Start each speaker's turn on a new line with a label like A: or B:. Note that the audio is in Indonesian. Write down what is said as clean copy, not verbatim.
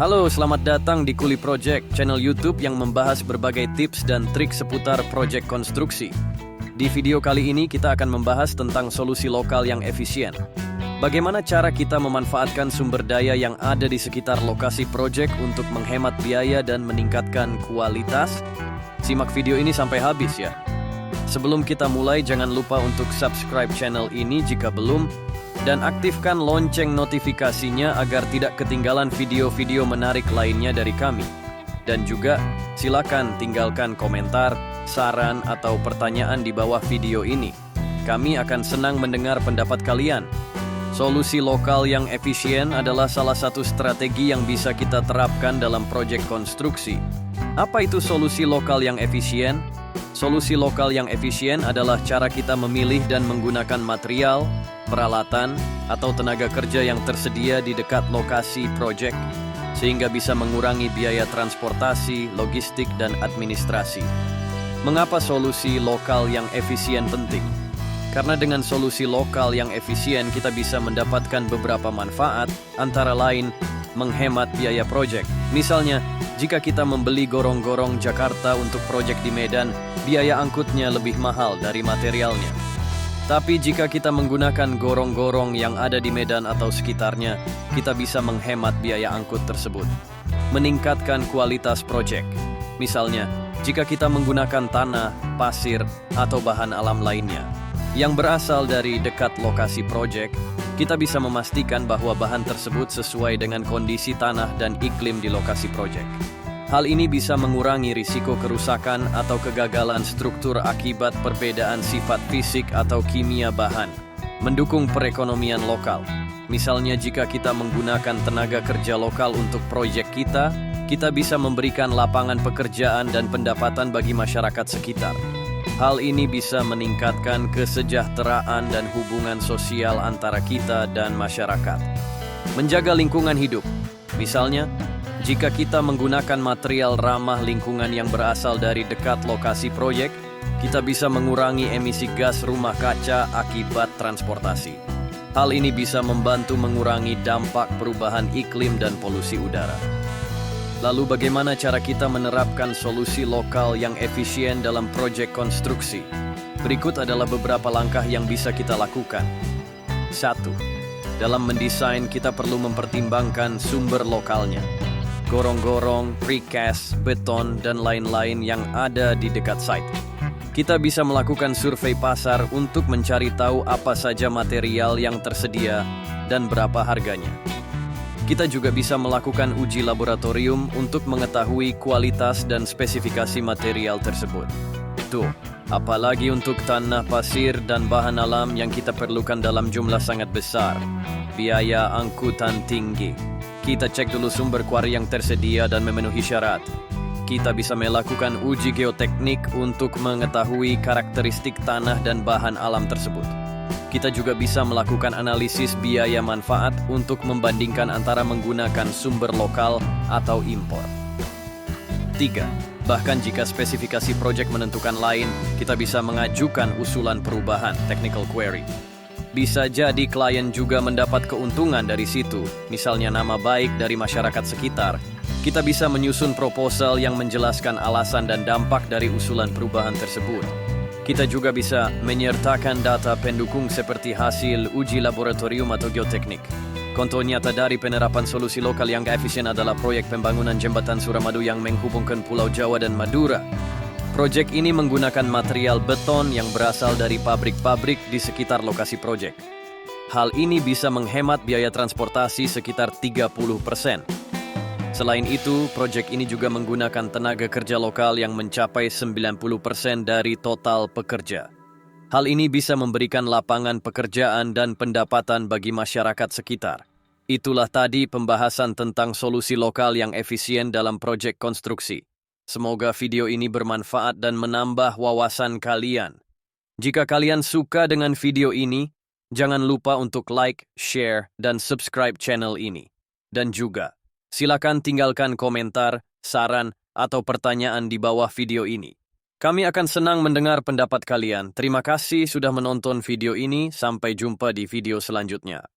A: Halo, selamat datang di Kuli Project, channel YouTube yang membahas berbagai tips dan trik seputar proyek konstruksi. Di video kali ini kita akan membahas tentang solusi lokal yang efisien. Bagaimana cara kita memanfaatkan sumber daya yang ada di sekitar lokasi proyek untuk menghemat biaya dan meningkatkan kualitas? Simak video ini sampai habis ya. Sebelum kita mulai, jangan lupa untuk subscribe channel ini jika belum, dan aktifkan lonceng notifikasinya agar tidak ketinggalan video-video menarik lainnya dari kami. Dan juga, silakan tinggalkan komentar, saran, atau pertanyaan di bawah video ini. Kami akan senang mendengar pendapat kalian. Solusi lokal yang efisien adalah salah satu strategi yang bisa kita terapkan dalam proyek konstruksi. Apa itu solusi lokal yang efisien? Solusi lokal yang efisien adalah cara kita memilih dan menggunakan material, peralatan, atau tenaga kerja yang tersedia di dekat lokasi proyek, sehingga bisa mengurangi biaya transportasi, logistik, dan administrasi. Mengapa solusi lokal yang efisien penting? Karena dengan solusi lokal yang efisien, kita bisa mendapatkan beberapa manfaat, antara lain menghemat biaya proyek. Misalnya, jika kita membeli gorong-gorong Jakarta untuk proyek di Medan, biaya angkutnya lebih mahal dari materialnya. Tapi jika kita menggunakan gorong-gorong yang ada di Medan atau sekitarnya, kita bisa menghemat biaya angkut tersebut. Meningkatkan kualitas proyek. Misalnya, jika kita menggunakan tanah, pasir, atau bahan alam lainnya yang berasal dari dekat lokasi proyek, kita bisa memastikan bahwa bahan tersebut sesuai dengan kondisi tanah dan iklim di lokasi proyek. Hal ini bisa mengurangi risiko kerusakan atau kegagalan struktur akibat perbedaan sifat fisik atau kimia bahan. Mendukung perekonomian lokal. Misalnya jika kita menggunakan tenaga kerja lokal untuk proyek kita bisa memberikan lapangan pekerjaan dan pendapatan bagi masyarakat sekitar. Hal ini bisa meningkatkan kesejahteraan dan hubungan sosial antara kita dan masyarakat. Menjaga lingkungan hidup. Misalnya, jika kita menggunakan material ramah lingkungan yang berasal dari dekat lokasi proyek, kita bisa mengurangi emisi gas rumah kaca akibat transportasi. Hal ini bisa membantu mengurangi dampak perubahan iklim dan polusi udara. Lalu bagaimana cara kita menerapkan solusi lokal yang efisien dalam proyek konstruksi? Berikut adalah beberapa langkah yang bisa kita lakukan. 1. Dalam mendesain, kita perlu mempertimbangkan sumber lokalnya. Gorong-gorong, precast, beton, dan lain-lain yang ada di dekat site. Kita bisa melakukan survei pasar untuk mencari tahu apa saja material yang tersedia dan berapa harganya. Kita juga bisa melakukan uji laboratorium untuk mengetahui kualitas dan spesifikasi material tersebut. Apalagi untuk tanah, pasir, dan bahan alam yang kita perlukan dalam jumlah sangat besar. Biaya angkutan tinggi. Kita cek dulu sumber kuari yang tersedia dan memenuhi syarat. Kita bisa melakukan uji geoteknik untuk mengetahui karakteristik tanah dan bahan alam tersebut. Kita juga bisa melakukan analisis biaya manfaat untuk membandingkan antara menggunakan sumber lokal atau impor. 3. Bahkan jika spesifikasi proyek menentukan lain, kita bisa mengajukan usulan perubahan, technical query. Bisa jadi klien juga mendapat keuntungan dari situ, misalnya nama baik dari masyarakat sekitar. Kita bisa menyusun proposal yang menjelaskan alasan dan dampak dari usulan perubahan tersebut. Kita juga bisa menyertakan data pendukung seperti hasil uji laboratorium atau geoteknik. Contoh nyata dari penerapan solusi lokal yang efisien adalah proyek pembangunan jembatan Suramadu yang menghubungkan Pulau Jawa dan Madura. Proyek ini menggunakan material beton yang berasal dari pabrik-pabrik di sekitar lokasi proyek. Hal ini bisa menghemat biaya transportasi sekitar 30%. Selain itu, proyek ini juga menggunakan tenaga kerja lokal yang mencapai 90% dari total pekerja. Hal ini bisa memberikan lapangan pekerjaan dan pendapatan bagi masyarakat sekitar. Itulah tadi pembahasan tentang solusi lokal yang efisien dalam proyek konstruksi. Semoga video ini bermanfaat dan menambah wawasan kalian. Jika kalian suka dengan video ini, jangan lupa untuk like, share, dan subscribe channel ini. Dan juga, silakan tinggalkan komentar, saran, atau pertanyaan di bawah video ini. Kami akan senang mendengar pendapat kalian. Terima kasih sudah menonton video ini. Sampai jumpa di video selanjutnya.